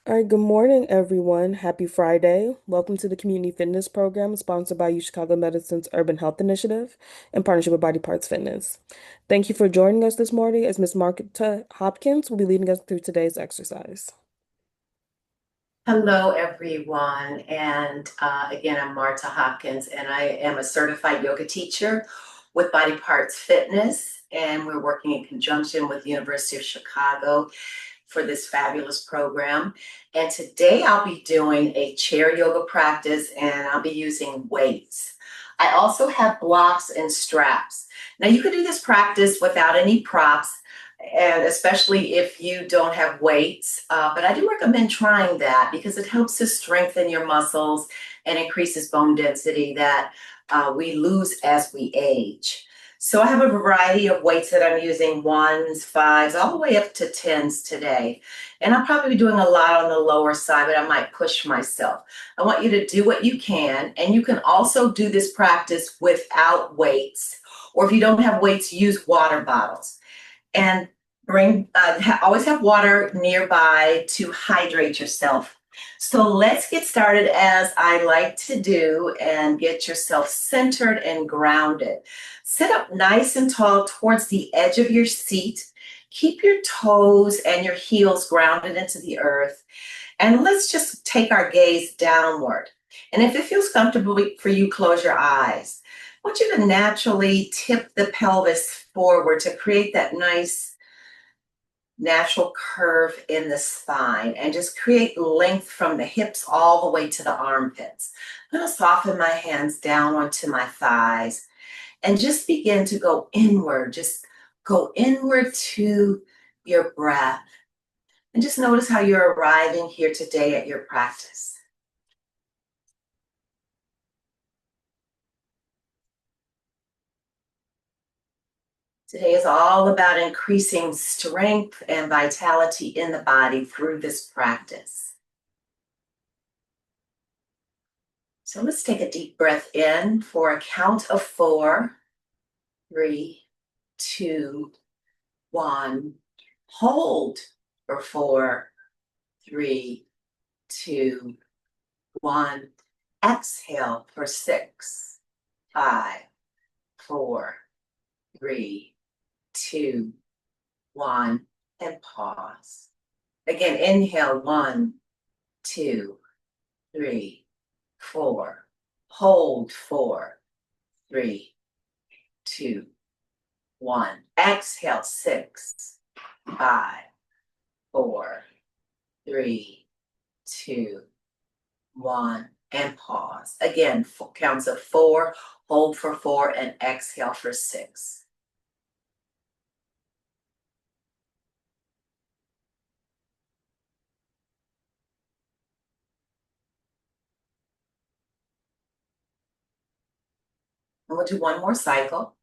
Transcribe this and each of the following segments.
All right, good morning, everyone. Happy Friday. Welcome to the Community Fitness Program sponsored by UChicago Medicine's Urban Health Initiative in partnership with Body Parts Fitness. Thank you for joining us this morning as Ms. Marketa Hopkins will be leading us through today's exercise. Hello, everyone. And again, I'm Marta Hopkins, and I am a certified yoga teacher with Body Parts Fitness. And we're working in conjunction with the University of Chicago for this fabulous program. And today I'll be doing a chair yoga practice, and I'll be using weights. I also have blocks and straps. Now, you can do this practice without any props, and especially if you don't have weights. But I do recommend trying that because it helps to strengthen your muscles and increases bone density that we lose as we age. So I have a variety of weights that I'm using, ones, fives, all the way up to tens today. And I'll probably be doing a lot on the lower side, but I might push myself. I want you to do what you can, and you can also do this practice without weights. Or if you don't have weights, use water bottles. And always have water nearby to hydrate yourself. So let's get started as I like to do and get yourself centered and grounded. Sit up nice and tall towards the edge of your seat. Keep your toes and your heels grounded into the earth. And let's just take our gaze downward. And if it feels comfortable for you, close your eyes. I want you to naturally tip the pelvis forward to create that nice natural curve in the spine and just create length from the hips all the way to the armpits. I'm going to soften my hands down onto my thighs and just begin to go inward. Just go inward to your breath and just notice how you're arriving here today at your practice. Today is all about increasing strength and vitality in the body through this practice. So let's take a deep breath in for a count of 4, 3, 2, 1. Hold for 4, 3, 2, 1. Exhale for 6, 5, 4, 3, 2, 1. And pause. Again, inhale 1, 2, 3, 4. Hold 4, 3, 2, 1. Exhale 6, 5, 4, 3, 2, 1. And pause. Again, counts of 4, hold for 4, and exhale for 6. And we'll do one more cycle.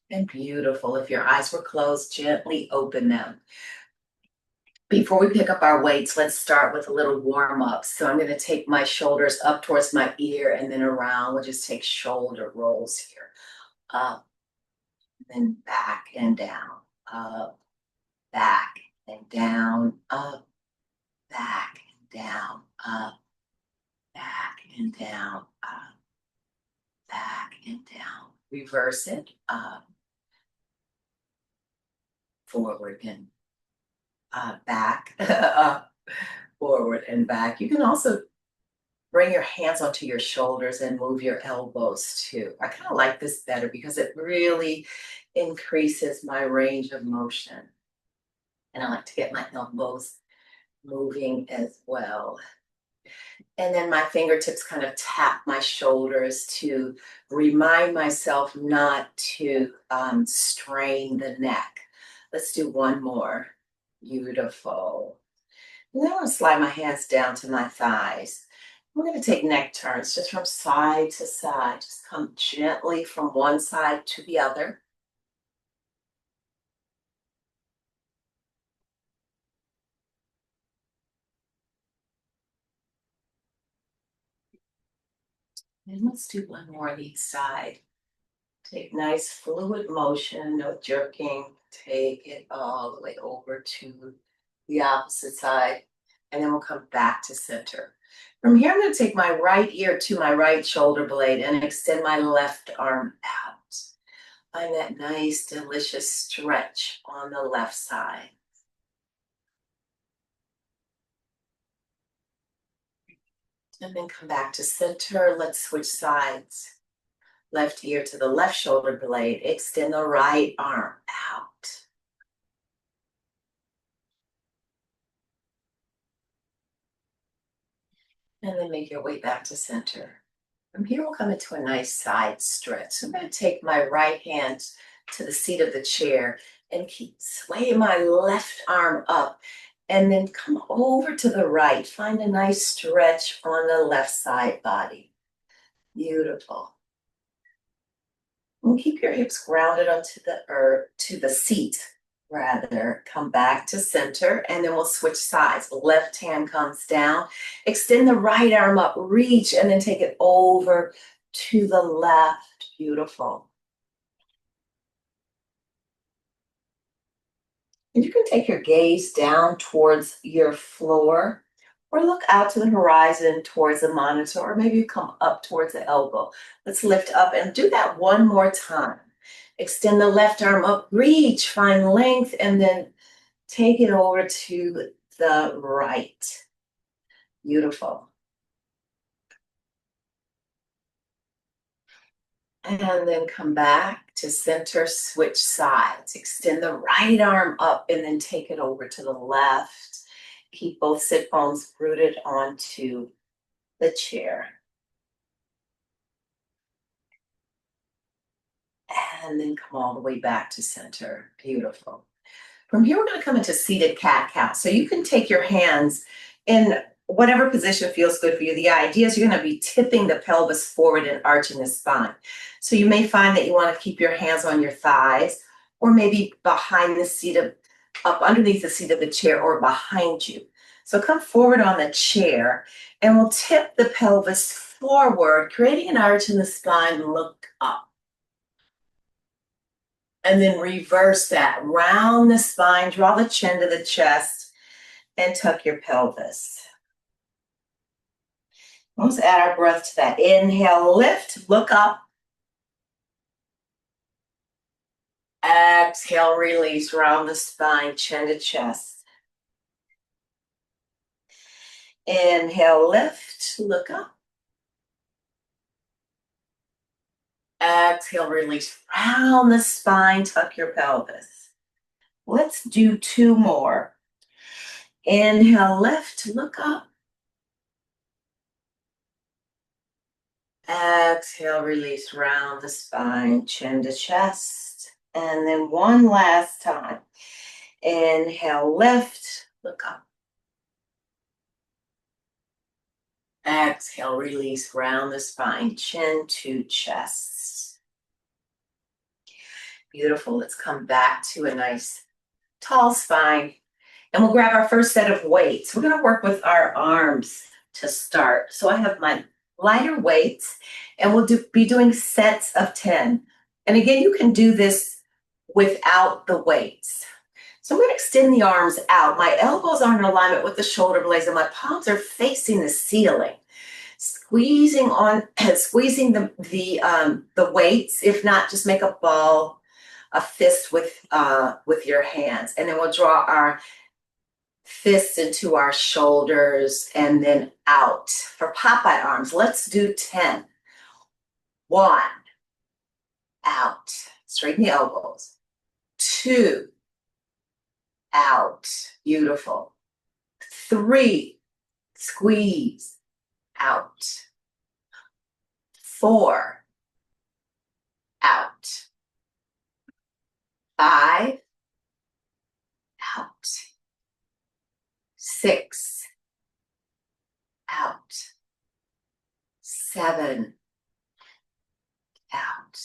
And beautiful. If your eyes were closed, gently open them. Before we pick up our weights, let's start with a little warm up. So I'm going to take my shoulders up towards my ear and then around. We'll just take shoulder rolls here. Up, then back and down. Up, back and down. Up, back and down. Up, back and down. Up, back and down. Reverse it. Up, forward and back. Up, forward and back. You can also bring your hands onto your shoulders and move your elbows too. I kind of like this better because it really increases my range of motion. And I like to get my elbows moving as well. And then my fingertips kind of tap my shoulders to remind myself not to strain the neck. Let's do one more. Beautiful. Then I'm going to slide my hands down to my thighs. We're going to take neck turns just from side to side. Just come gently from one side to the other. And let's do one more on each side. Take nice fluid motion, no jerking. Take it all the way over to the opposite side. And then we'll come back to center. From here, I'm going to take my right ear to my right shoulder blade and extend my left arm out. Find that nice, delicious stretch on the left side. And then come back to center. Let's switch sides. Left ear to the left shoulder blade. Extend the right arm out. And then make your way back to center. From here, we'll come into a nice side stretch. So I'm going to take my right hand to the seat of the chair and keep swaying my left arm up. And then come over to the right. Find a nice stretch on the left side body. Beautiful. And keep your hips grounded onto the earth, to the seat, rather. Come back to center, and then we'll switch sides. Left hand comes down. Extend the right arm up, reach, and then take it over to the left. Beautiful. And you can take your gaze down towards your floor or look out to the horizon towards the monitor, or maybe you come up towards the elbow. Let's lift up and do that one more time. Extend the left arm up, reach, find length, and then take it over to the right. Beautiful. And then come back to center, switch sides. Extend the right arm up and then take it over to the left. Keep both sit bones rooted onto the chair. And then come all the way back to center. Beautiful. From here, we're going to come into seated cat-cow. So you can take your hands in whatever position feels good for you. The idea is you're going to be tipping the pelvis forward and arching the spine. So you may find that you want to keep your hands on your thighs, or maybe behind the seat of, up underneath the seat of the chair, or behind you. So come forward on the chair, and we'll tip the pelvis forward, creating an arch in the spine. Look up. And then reverse that. Round the spine, draw the chin to the chest, and tuck your pelvis. Let's add our breath to that. Inhale, lift, look up. Exhale, release, round the spine, chin to chest. Inhale, lift, look up. Exhale, release, round the spine, tuck your pelvis. Let's do two more. Inhale, lift, look up. Exhale, release, round the spine, chin to chest. And then one last time. Inhale, lift, look up. Exhale, release, round the spine, chin to chest. Beautiful. Let's come back to a nice tall spine. And we'll grab our first set of weights. We're going to work with our arms to start. So I have my lighter weights, and we'll be doing sets of 10. And again, you can do this without the weights. So I'm going to extend the arms out. My elbows are in alignment with the shoulder blades, and my palms are facing the ceiling. Squeezing on, squeezing the weights. If not, just make a ball, a fist with your hands, and then we'll draw our fists into our shoulders and then out. For Popeye arms, let's do 10. 1, out, straighten the elbows. 2, out, beautiful. 3, squeeze, out. 4, out. 5, out. 6, out. 7, out.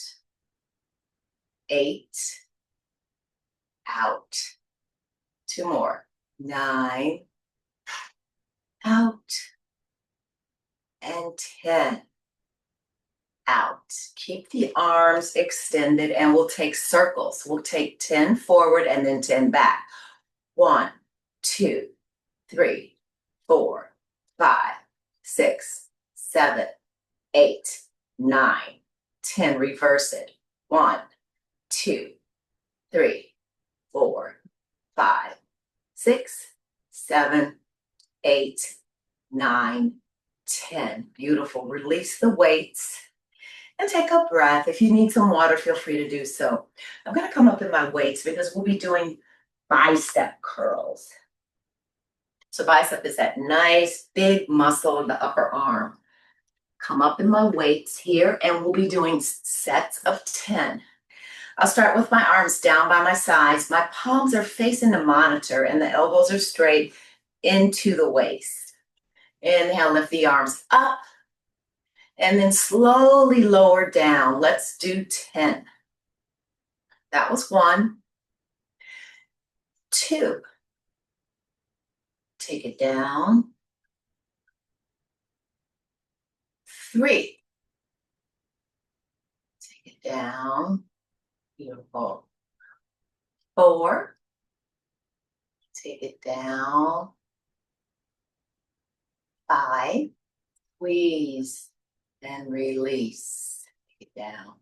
8, out. 2 more. 9, out. And 10, out. Keep the arms extended and we'll take circles. We'll take 10 forward and then 10 back. 1, 2, 3, 4, 5, 6, 7, 8, 9, 10. Reverse it. 1, 2, 3, 4, 5, 6, 7, 8, 9, 10. Beautiful. Release the weights and take a breath. If you need some water, feel free to do so. I'm going to come up in my weights because we'll be doing bicep curls. So bicep is that nice big muscle in the upper arm. Come up in my weights here and we'll be doing sets of 10. I'll start with my arms down by my sides. My palms are facing the monitor and the elbows are straight into the waist. Inhale, lift the arms up and then slowly lower down. Let's do 10. That was 1, 2. Take it down. 3. Take it down. Beautiful. 4. Take it down. 5. Squeeze and release. Take it down.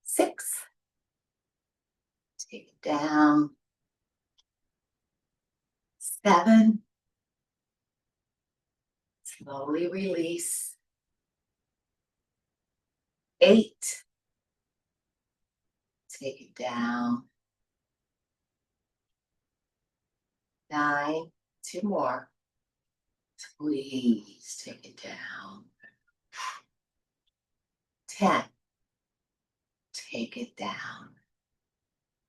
6. Take it down. 7. Slowly release. 8. Take it down. 9. 2 more. Squeeze. Take it down. 10. Take it down.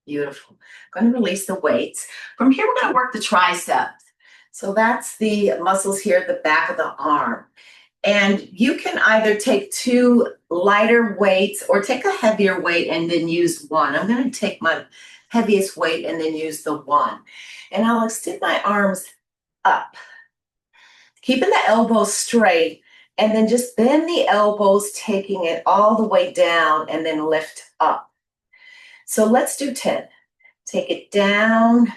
Beautiful. I'm going to release the weights. From here, we're going to work the triceps. So that's the muscles here at the back of the arm. And you can either take 2 lighter weights or take a heavier weight and then use 1. I'm going to take my heaviest weight and then use the 1. And I'll extend my arms up, keeping the elbows straight, and then just bend the elbows, taking it all the way down and then lift up. So let's do 10. Take it down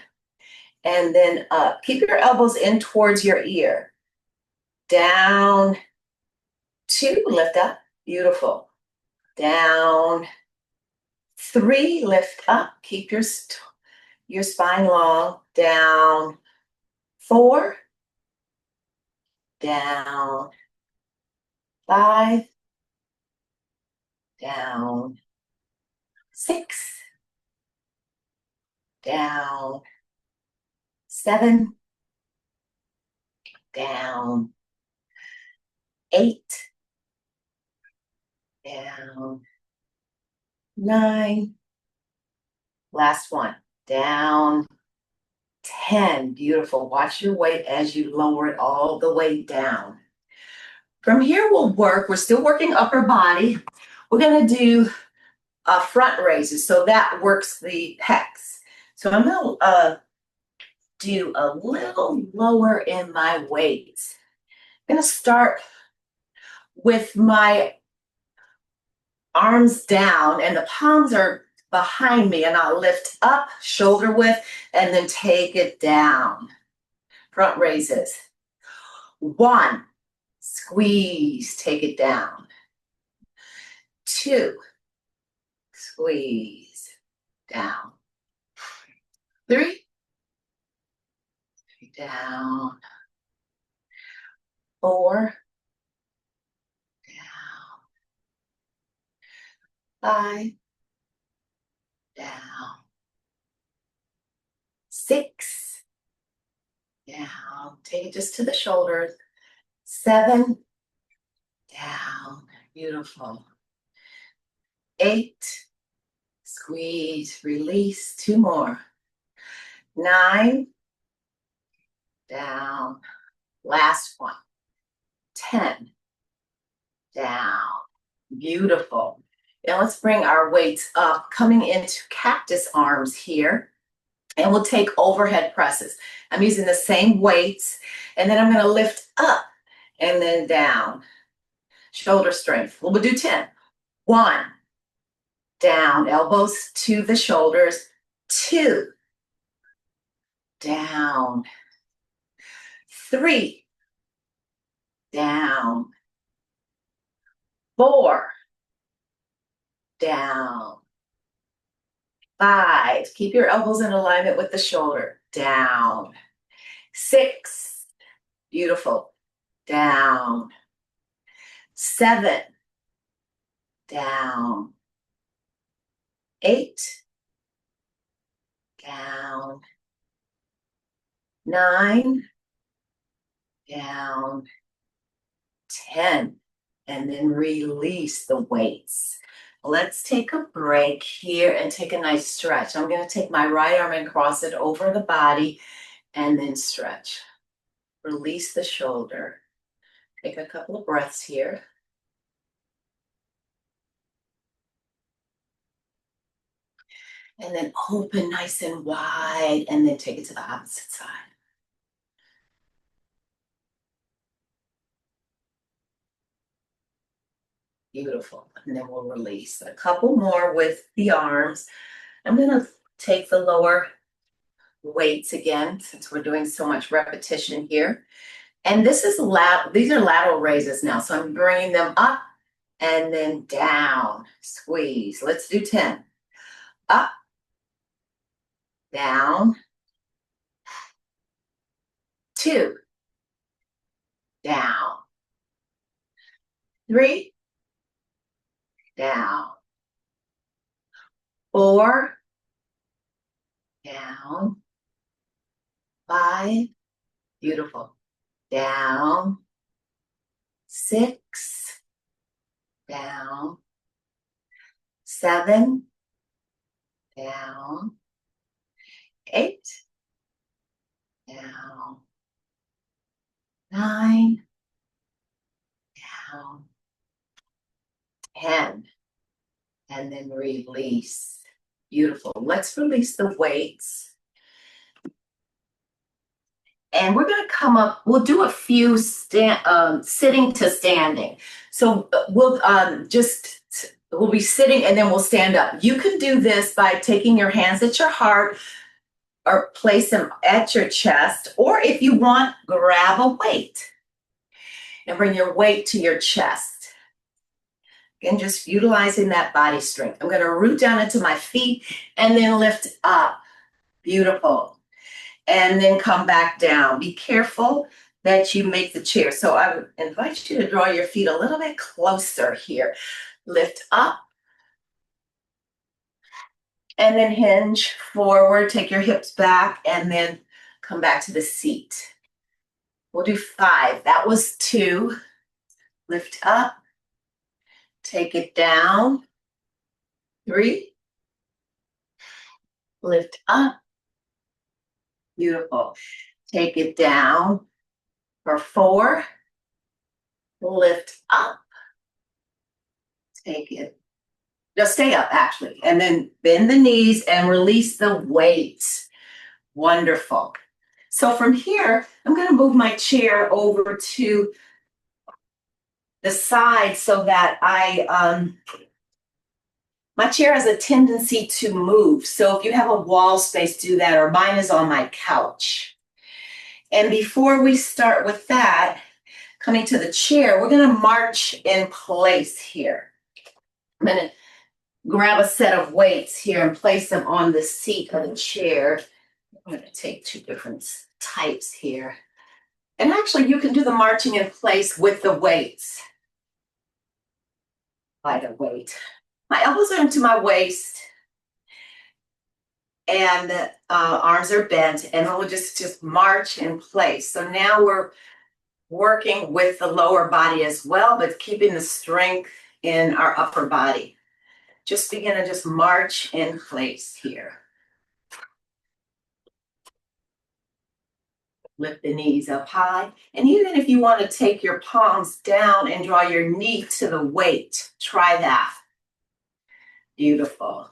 and then up. Keep your elbows in towards your ear. Down. 2, lift up. Beautiful. Down. 3, lift up. Keep your spine long. Down. 4. Down. 5. Down. 6. Down. 7. Down. 8. Down. 9. Last one. Down. 10. Beautiful. Watch your weight as you lower it all the way down. From here, we're still working upper body. We're going to do front raises. So that works the pecs. So I'm going to do a little lower in my weights. I'm going to start with my arms down and the palms are behind me, and I'll lift up shoulder width and then take it down. Front raises. 1, squeeze, take it down. 2, squeeze, down. 3, down. 4, down. 5, down. 6, down. Take it just to the shoulders. 7, down. Beautiful. 8, squeeze, release. 2 more. 9, down. Last one. 10, down. Beautiful. Now let's bring our weights up, coming into cactus arms here. And we'll take overhead presses. I'm using the same weights, and then I'm going to lift up and then down. shoulder strength. We'll do 10. 1, down, elbows to the shoulders. 2, down. 3, down. 4, down. 5, keep your elbows in alignment with the shoulder, down. 6, beautiful, down. 7, down. 8, down. 9, down. 10, and then release the weights. Let's take a break here and take a nice stretch. I'm going to take my right arm and cross it over the body and then stretch. Release the shoulder. Take a couple of breaths here. And then open nice and wide, and then take it to the opposite side. Beautiful. And then we'll release. A couple more with the arms. I'm going to take the lower weights again, since we're doing so much repetition here. And this is these are lateral raises now. So I'm bringing them up and then down. Squeeze. Let's do 10. Up, down. 2, down. 3, down. 4, down. 5, beautiful. Down. 6, down. 7, down. 8, down. 9, down. 10, and then release. Beautiful. Let's release the weights. And we're going to come up, we'll do a few sitting to standing. So we'll we'll be sitting and then we'll stand up. You can do this by taking your hands at your heart or place them at your chest, or if you want, grab a weight and bring your weight to your chest. Again, just utilizing that body strength. I'm going to root down into my feet and then lift up. Beautiful. And then come back down. Be careful that you make the chair. So I would invite you to draw your feet a little bit closer here. Lift up. And then hinge forward. Take your hips back and then come back to the seat. We'll do 5. That was 2. Lift up. Take it down. 3. Lift up. Beautiful. Take it down for 4. Lift up. Take it. Just stay up, actually. And then bend the knees and release the weight. Wonderful. So from here, I'm going to move my chair over to the side so that my chair has a tendency to move. So if you have a wall space, do that, or mine is on my couch. And before we start with that, coming to the chair, we're going to march in place here. I'm going to grab a set of weights here and place them on the seat of the chair. I'm going to take 2 different types here. And actually, you can do the marching in place with the weights. Lighter weight. My elbows are into my waist, and the arms are bent, and we'll just march in place. So now we're working with the lower body as well, but keeping the strength in our upper body. Just begin to just march in place here. Lift the knees up high. And even if you want to take your palms down and draw your knee to the weight, try that. Beautiful.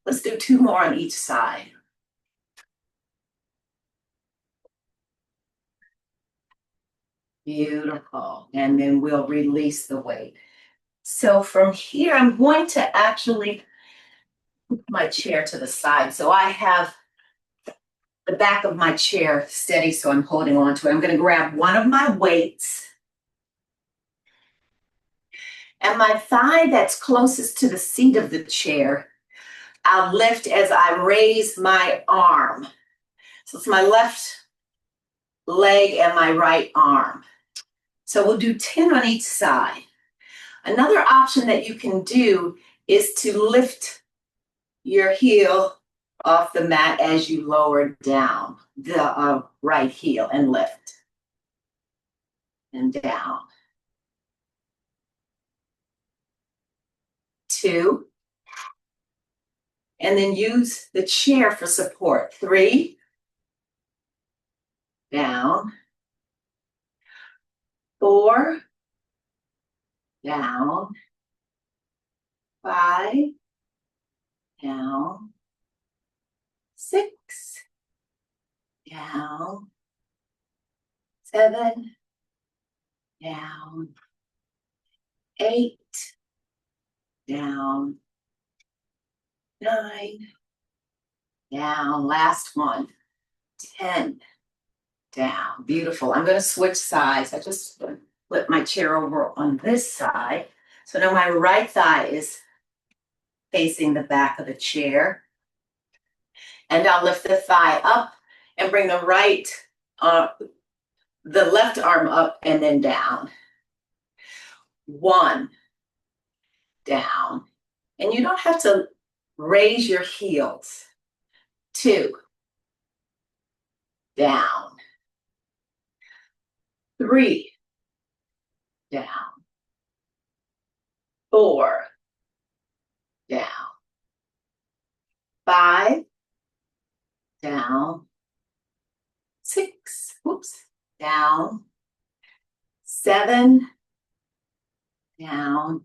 Let's do 2 more on each side. Beautiful. And then we'll release the weight. So from here, I'm going to actually put my chair to the side. So I have the back of my chair steady, so I'm holding on to it. I'm going to grab one of my weights and my thigh that's closest to the seat of the chair, I'll lift as I raise my arm. So it's my left leg and my right arm. So we'll do 10 on each side. Another option that you can do is to lift your heel off the mat as you lower down the right heel and lift and down. 2, and then use the chair for support. 3, down. 4, down. 5, down. 6, down. 7, down. 8, down. 9, down. Last one. 10, down. Beautiful. I'm going to switch sides. I just flip my chair over on this side. So now my right thigh is facing the back of the chair. And I'll lift the thigh up and bring the left arm up and then down. 1, down. And you don't have to raise your heels. 2, down. 3, down. 4, down. 5, down. 6, whoops, down. 7, down.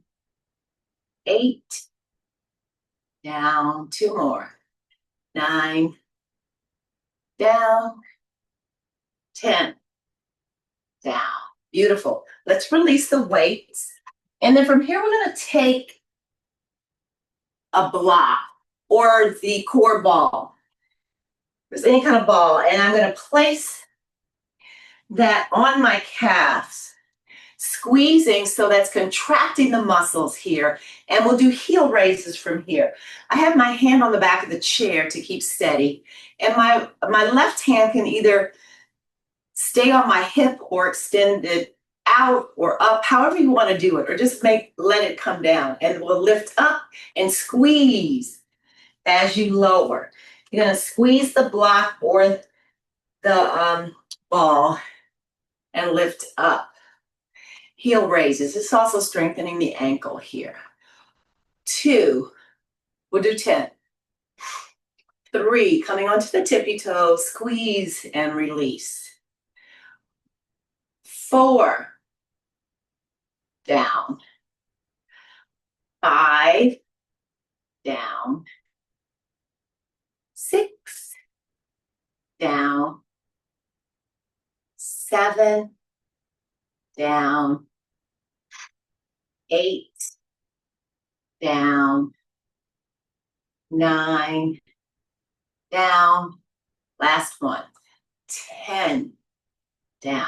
8, down. 2 more. 9, down. 10, down. Beautiful. Let's release the weights. And then from here, we're going to take a block or the core ball. There's any kind of ball. And I'm going to place that on my calves, squeezing so that's contracting the muscles here. And we'll do heel raises from here. I have my hand on the back of the chair to keep steady. And my left hand can either stay on my hip or extend it out or up, however you want to do it, or just let it come down. And we'll lift up and squeeze as you lower. You're going to squeeze the block or the ball and lift up. Heel raises. It's also strengthening the ankle here. 2, we'll do 10. 3, coming onto the tippy toes, squeeze and release. 4, down. 5, down. 6, down. 7, down. 8, down. 9, down. Last one. 10, down.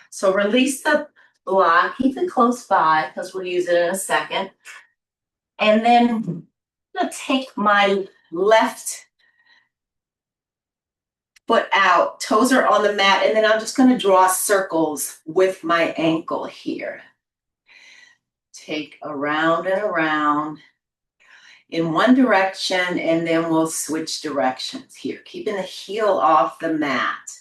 So release the block, keep it close by because we'll use it in a second. And then I'm going to take my left foot out, toes are on the mat, and then I'm just going to draw circles with my ankle here. Take around and around in one direction, and then we'll switch directions here, keeping the heel off the mat.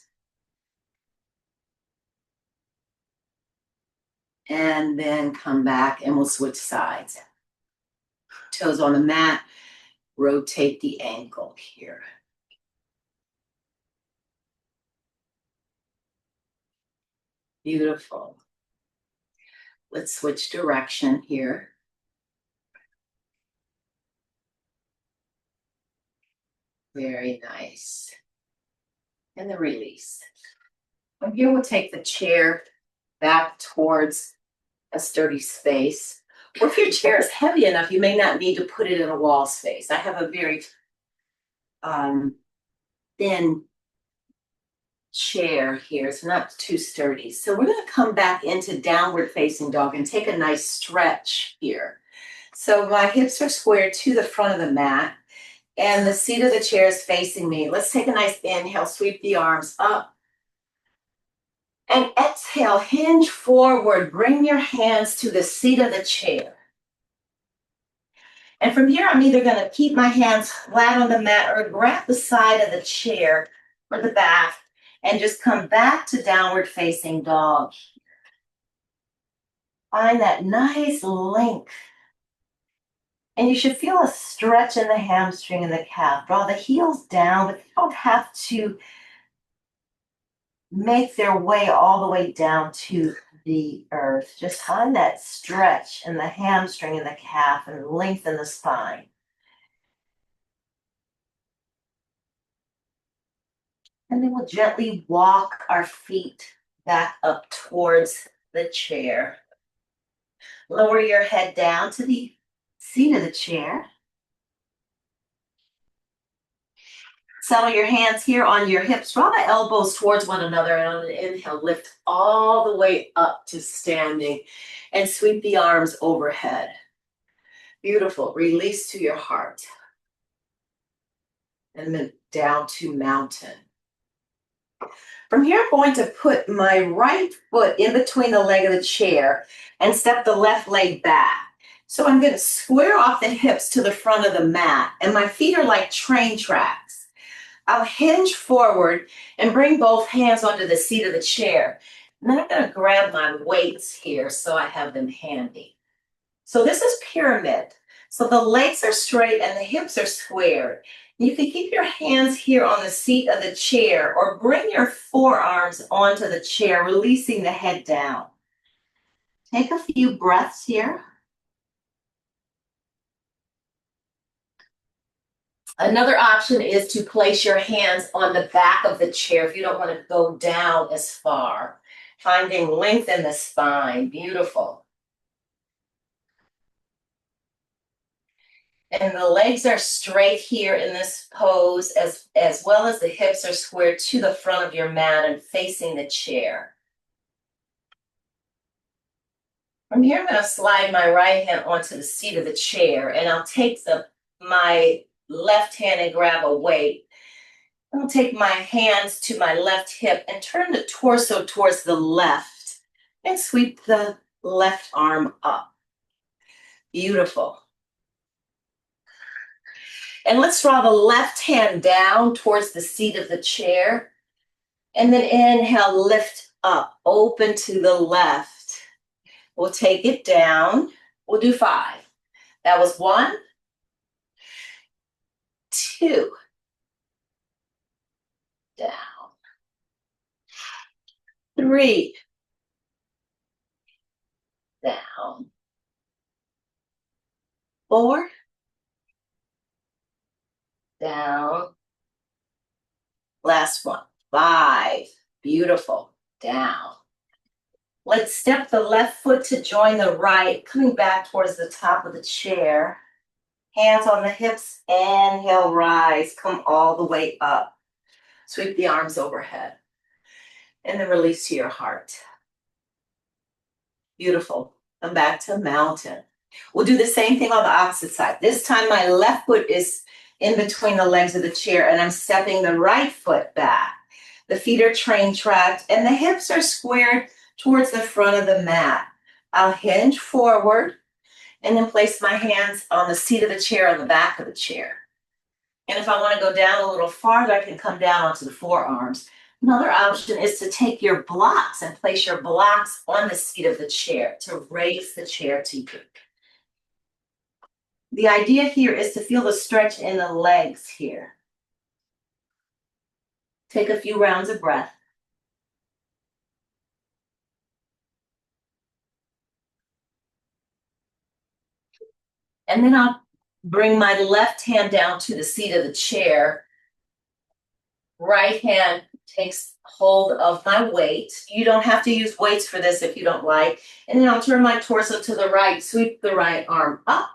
And then come back and we'll switch sides. Toes on the mat, rotate the ankle here. Beautiful. Let's switch direction here. Very nice. And the release. From here, we'll take the chair back towards a sturdy space. Or if your chair is heavy enough, you may not need to put it in a wall space. I have a very thin chair here. It's not too sturdy. So we're going to come back into downward facing dog and take a nice stretch here. So my hips are squared to the front of the mat and the seat of the chair is facing me. Let's take a nice inhale, sweep the arms up. And exhale, hinge forward, bring your hands to the seat of the chair. And from here, I'm either going to keep my hands flat on the mat or grab the side of the chair or the back and just come back to downward facing dog. Find that nice length. And you should feel a stretch in the hamstring and the calf. Draw the heels down, but you don't have to make their way all the way down to the earth. Just find that stretch in the hamstring and the calf and lengthen the spine. And then we'll gently walk our feet back up towards the chair. Lower your head down to the seat of the chair. Settle your hands here on your hips. Draw the elbows towards one another, and on an inhale, lift all the way up to standing and sweep the arms overhead. Beautiful. Release to your heart. And then down to mountain. From here, I'm going to put my right foot in between the leg of the chair and step the left leg back. So I'm going to square off the hips to the front of the mat, and my feet are like train tracks. I'll hinge forward and bring both hands onto the seat of the chair. And then I'm going to grab my weights here so I have them handy. So this is pyramid. So the legs are straight and the hips are squared. You can keep your hands here on the seat of the chair or bring your forearms onto the chair, releasing the head down. Take a few breaths here. Another option is to place your hands on the back of the chair if you don't want to go down as far. Finding length in the spine. Beautiful. And the legs are straight here in this pose, as well as the hips are squared to the front of your mat and facing the chair. From here, I'm going to slide my right hand onto the seat of the chair, and I'll take my left hand and grab a weight. I'll take my hands to my left hip and turn the torso towards the left and sweep the left arm up. Beautiful. And let's draw the left hand down towards the seat of the chair. And then inhale, lift up, open to the left. We'll take it down. We'll do 5. That was 1, 2, down, 3, down, 4, down. Last one, 5. Beautiful. Down. Let's step the left foot to join the right, coming back towards the top of the chair. Hands on the hips, inhale, rise, come all the way up. Sweep the arms overhead. And then release to your heart. Beautiful. Come back to mountain. We'll do the same thing on the opposite side. This time my left foot is in between the legs of the chair and I'm stepping the right foot back. The feet are train tracked and the hips are squared towards the front of the mat. I'll hinge forward and then place my hands on the seat of the chair on the back of the chair. And if I want to go down a little farther, I can come down onto the forearms. Another option is to take your blocks and place your blocks on the seat of the chair to raise the chair to you. The idea here is to feel the stretch in the legs here. Take a few rounds of breath. And then I'll bring my left hand down to the seat of the chair. Right hand takes hold of my weight. You don't have to use weights for this if you don't like. And then I'll turn my torso to the right, sweep the right arm up,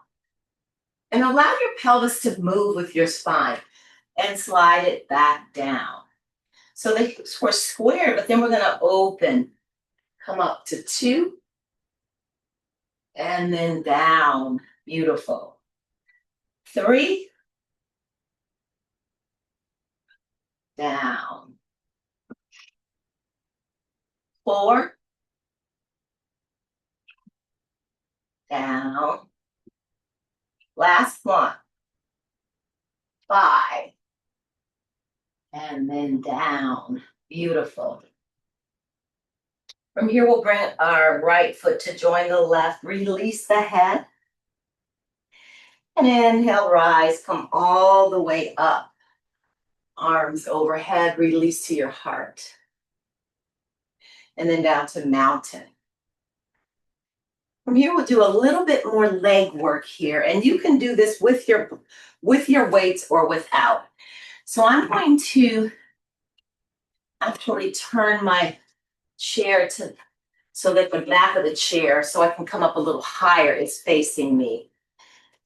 and allow your pelvis to move with your spine and slide it back down. So the hips were square, but then we're gonna open, come up to 2, and then down. Beautiful. 3, down. 4, down. Last one. 5, and then down. Beautiful. From here, we'll bring our right foot to join the left. Release the head. And inhale, rise, come all the way up. Arms overhead, release to your heart. And then down to mountain. From here, we'll do a little bit more leg work here. And you can do this with your weights or without. So I'm going to actually turn my chair so that the back of the chair, so I can come up a little higher, is facing me.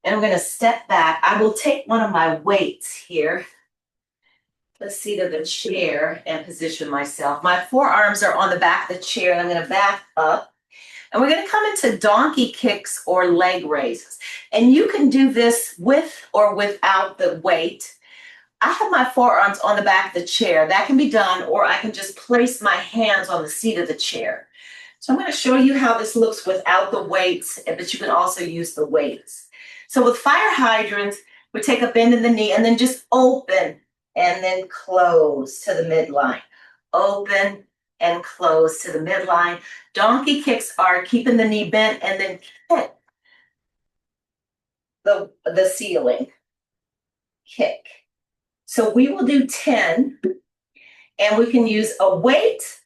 And I'm going to step back. I will take one of my weights here, the seat of the chair, and position myself. My forearms are on the back of the chair, and I'm going to back up. And we're going to come into donkey kicks or leg raises. And you can do this with or without the weight. I have my forearms on the back of the chair. That can be done, or I can just place my hands on the seat of the chair. So I'm going to show you how this looks without the weights, but you can also use the weights. So with fire hydrants, we take a bend in the knee and then just open and then close to the midline. Open and close to the midline. Donkey kicks are keeping the knee bent and then kick the ceiling. Kick. So we will do 10, and we can use a weight.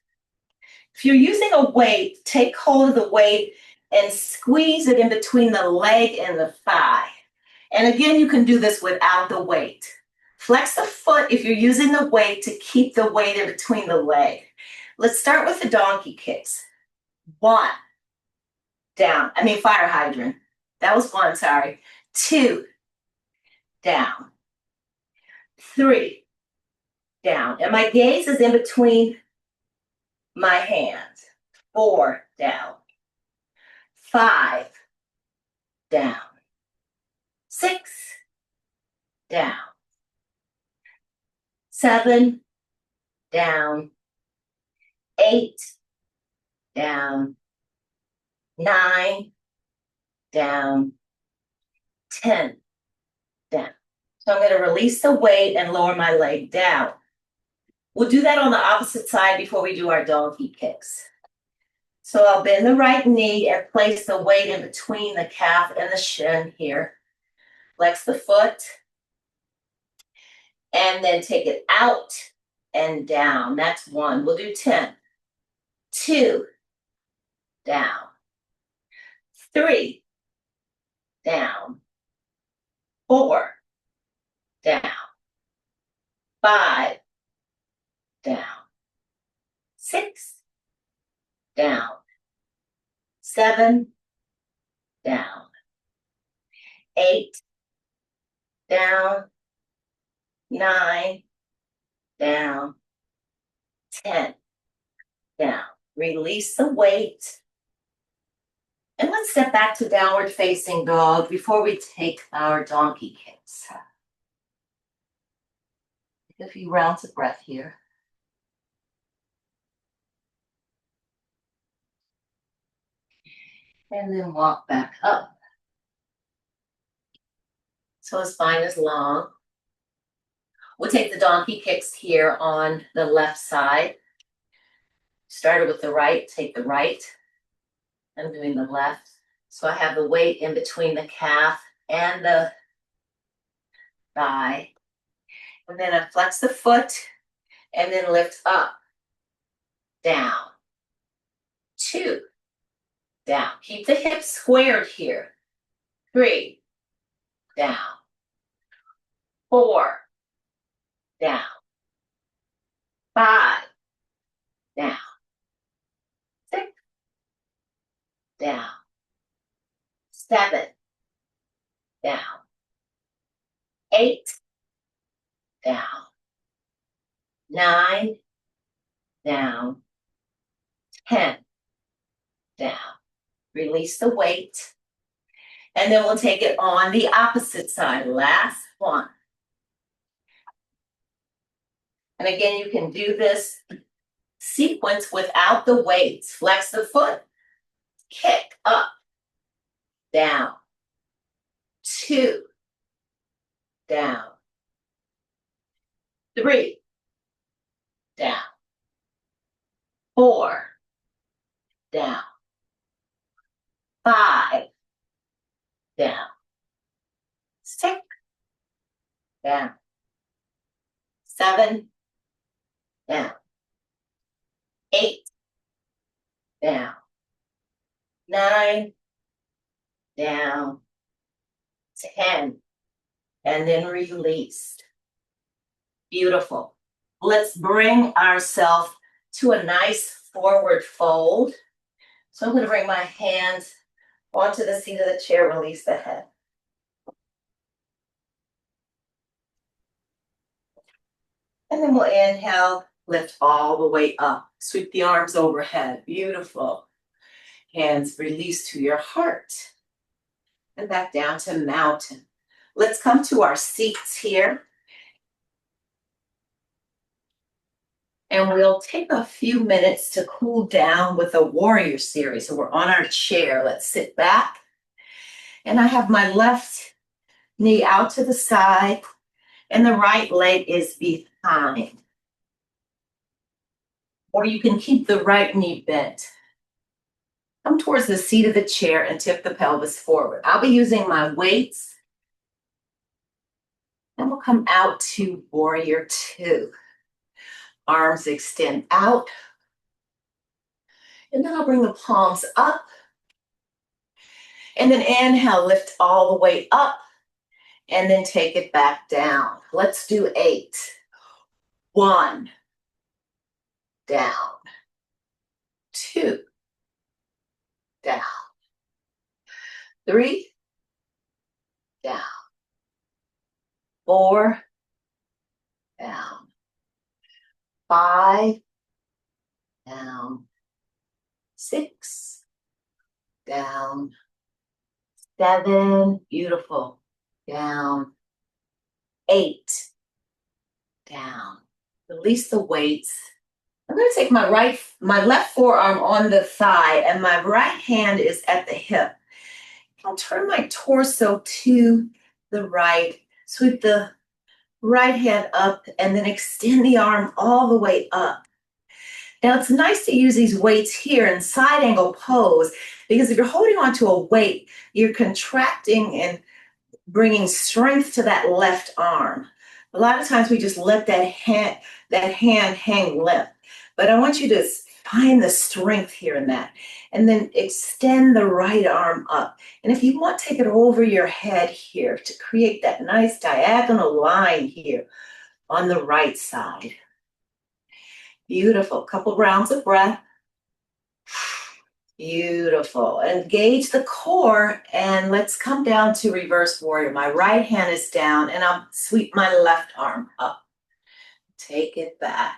If you're using a weight, take hold of the weight and squeeze it in between the leg and the thigh. And again, you can do this without the weight. Flex the foot if you're using the weight to keep the weight in between the leg. Let's start with the donkey kicks. 1, down. Fire hydrant. That was 1, sorry. 2, down. 3, down. And my gaze is in between my hands. 4, down. 5, down. 6, down. 7, down. 8, down. 9, down. 10, down. So I'm going to release the weight and lower my leg down. We'll do that on the opposite side before we do our donkey kicks. So I'll bend the right knee and place the weight in between the calf and the shin here. Flex the foot. And then take it out and down. That's 1. We'll do 10. 2, down. 3, down. 4, down. 5, down. 6, down. 7, down. 8, down. 9, down. 10, down. Release the weight. And let's step back to downward facing dog before we take our donkey kicks. Take a few rounds of breath here. And then walk back up. So the spine is long. We'll take the donkey kicks here on the left side. Started with the right, take the right. I'm doing the left. So I have the weight in between the calf and the thigh. And then I flex the foot and then lift up, down. 2, down. Keep the hips squared here. 3, down. 4, down. 5, down. 7, down. 8, down. 9, down. 10, down. Release the weight. And then we'll take it on the opposite side. Last one. And again, you can do this sequence without the weights. Flex the foot, kick up, down. 2, down. 3, down. 4, down. 5, down. 6, down. 7, down. 8, down. 9, down. 10, and then release. Beautiful. Let's bring ourselves to a nice forward fold. So I'm going to bring my hands onto the seat of the chair, release the head. And then we'll inhale, lift all the way up. Sweep the arms overhead. Beautiful. Hands release to your heart. And back down to mountain. Let's come to our seats here. And we'll take a few minutes to cool down with a warrior series. So we're on our chair. Let's sit back. And I have my left knee out to the side, and the right leg is behind. Or you can keep the right knee bent. Come towards the seat of the chair and tip the pelvis forward. I'll be using my weights. And we'll come out to warrior 2. Arms extend out. And then I'll bring the palms up. And then inhale, lift all the way up. And then take it back down. Let's do 8. 1, down. 2, down. 3, down. 4, down. 5, down. 6, down. 7, beautiful, down. 8, down. Release the weights. I'm going to take my left forearm on the thigh, and my right hand is at the hip. I'll turn my torso to the right, sweep the right hand up, and then extend the arm all the way up. Now, it's nice to use these weights here in side angle pose, because if you're holding onto a weight, you're contracting and bringing strength to that left arm. A lot of times we just let that hand hang limp. But I want you to find the strength here in that. And then extend the right arm up. And if you want, take it over your head here to create that nice diagonal line here on the right side. Beautiful. Couple rounds of breath. Beautiful. Engage the core, and let's come down to reverse warrior. My right hand is down, and I'll sweep my left arm up. Take it back.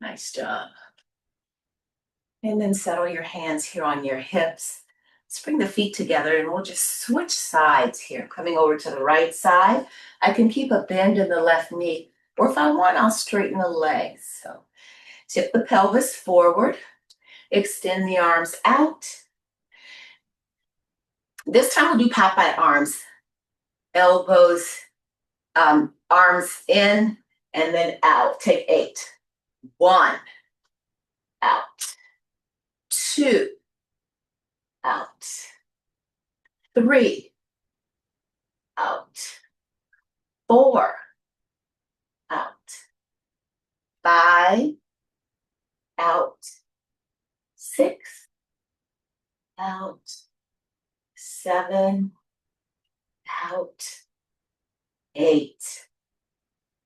Nice job. And then settle your hands here on your hips. Let's bring the feet together, and we'll just switch sides here. Coming over to the right side. I can keep a bend in the left knee, or if I want, I'll straighten the legs. So tip the pelvis forward, extend the arms out. This time we'll do Popeye arms. Elbows, arms in, and then out. Take 8. 1, out. 2, out. 3, out. 4, out. 5, out. 6, out. 7, out. 8,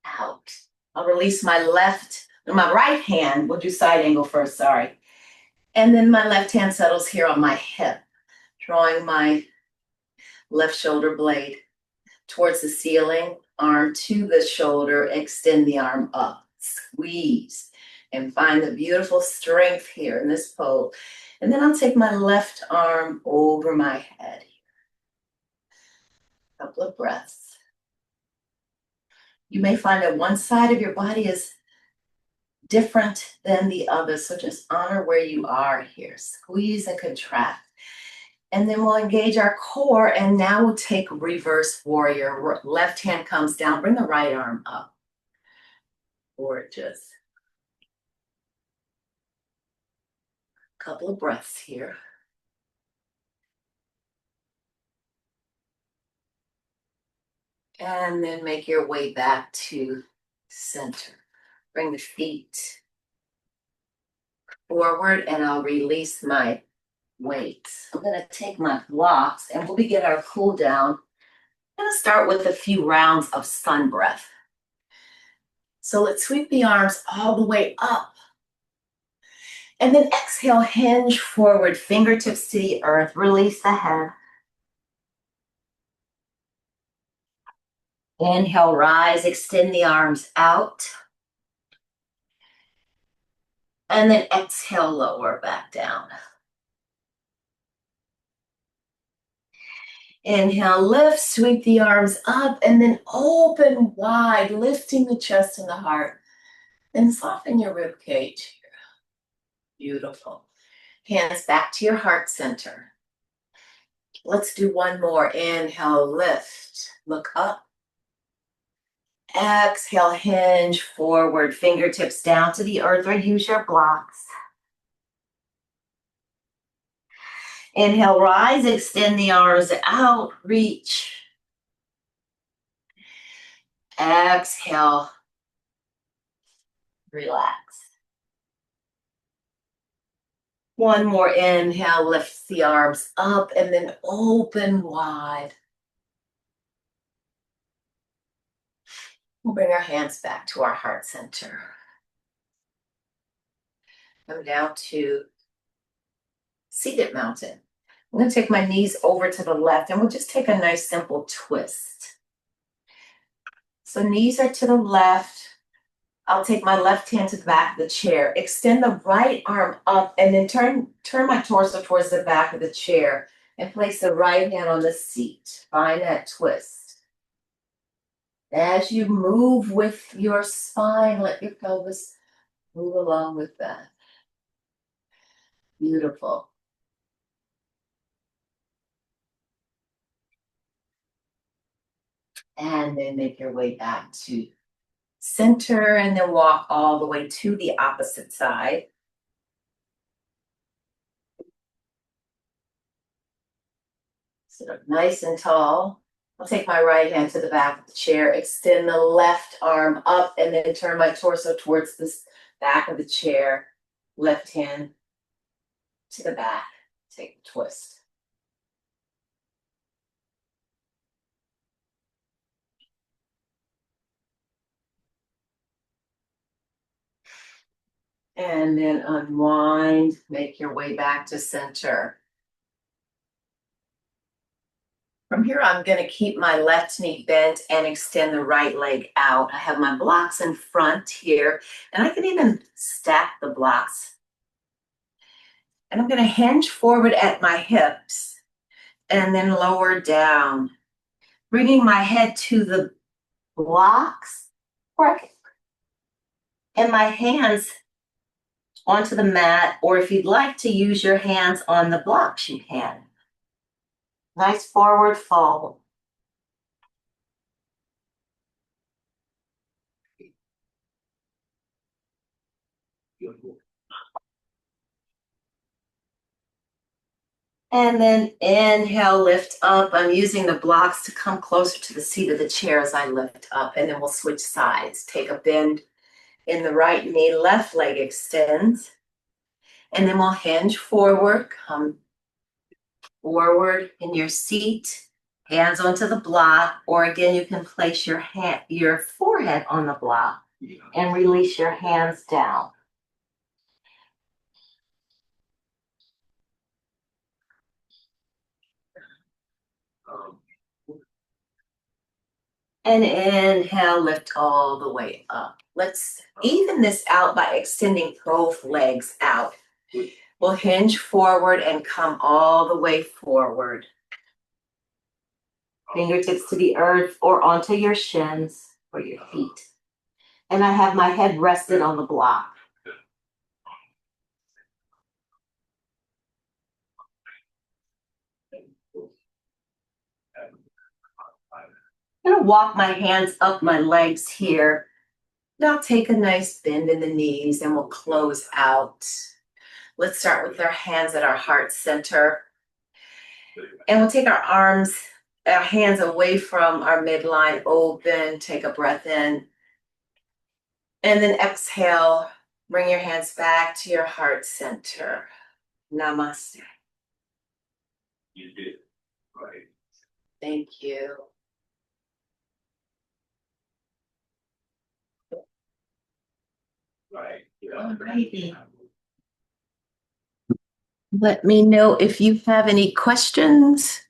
out. I'll release my left My right hand, we'll do side angle first, sorry. And then my left hand settles here on my hip, drawing my left shoulder blade towards the ceiling, arm to the shoulder, extend the arm up, squeeze, and find the beautiful strength here in this pose. And then I'll take my left arm over my head. A couple of breaths. You may find that one side of your body is different than the other, so just honor where you are here. Squeeze and contract. And then we'll engage our core, and now we'll take reverse warrior. Left hand comes down, bring the right arm up. Gorgeous. Couple of breaths here. And then make your way back to center. Bring the feet forward, and I'll release my weights. I'm going to take my blocks, and we'll begin our cool down. I'm going to start with a few rounds of sun breath. So let's sweep the arms all the way up. And then exhale, hinge forward, fingertips to the earth, release the head. Inhale, rise, extend the arms out. And then exhale, lower back down. Inhale, lift, sweep the arms up, and then open wide, lifting the chest and the heart. And soften your rib cage here. Beautiful. Hands back to your heart center. Let's do one more. Inhale, lift, look up. Exhale, hinge forward, fingertips down to the earth, or use your blocks. Inhale, rise, extend the arms out, reach. Exhale, relax. One more inhale, lift the arms up and then open wide. We'll bring our hands back to our heart center. Come down to seated mountain. I'm going to take my knees over to the left, and we'll just take a nice simple twist. So knees are to the left. I'll take my left hand to the back of the chair. Extend the right arm up, and then turn my torso towards the back of the chair and place the right hand on the seat. Find that twist. As you move with your spine, let your pelvis move along with that. Beautiful. And then make your way back to center, and then walk all the way to the opposite side. Sit up nice and tall. I'll take my right hand to the back of the chair, extend the left arm up, and then turn my torso towards the back of the chair. Left hand to the back. Take a twist. And then unwind, make your way back to center. From here, I'm going to keep my left knee bent and extend the right leg out. I have my blocks in front here, and I can even stack the blocks. And I'm going to hinge forward at my hips and then lower down, bringing my head to the blocks and my hands onto the mat, or if you'd like to use your hands on the blocks, you can. Nice forward fold. And then inhale, lift up. I'm using the blocks to come closer to the seat of the chair as I lift up, and then we'll switch sides. Take a bend in the right knee, left leg extends, and then we'll hinge forward, come forward in your seat, hands onto the block, or again, you can place your forehead on the block. and release your hands down. And inhale, lift all the way up. Let's even this out by extending both legs out. We'll hinge forward and come all the way forward. Fingertips to the earth or onto your shins or your feet. And I have my head rested on the block. I'm gonna walk my hands up my legs here. Now take a nice bend in the knees and we'll close out. Let's start with our hands at our heart center. And we'll take our hands away from our midline, open, take a breath in. And then exhale, bring your hands back to your heart center. Namaste. You did, right? Thank you. Right. Alrighty. Let me know if you have any questions.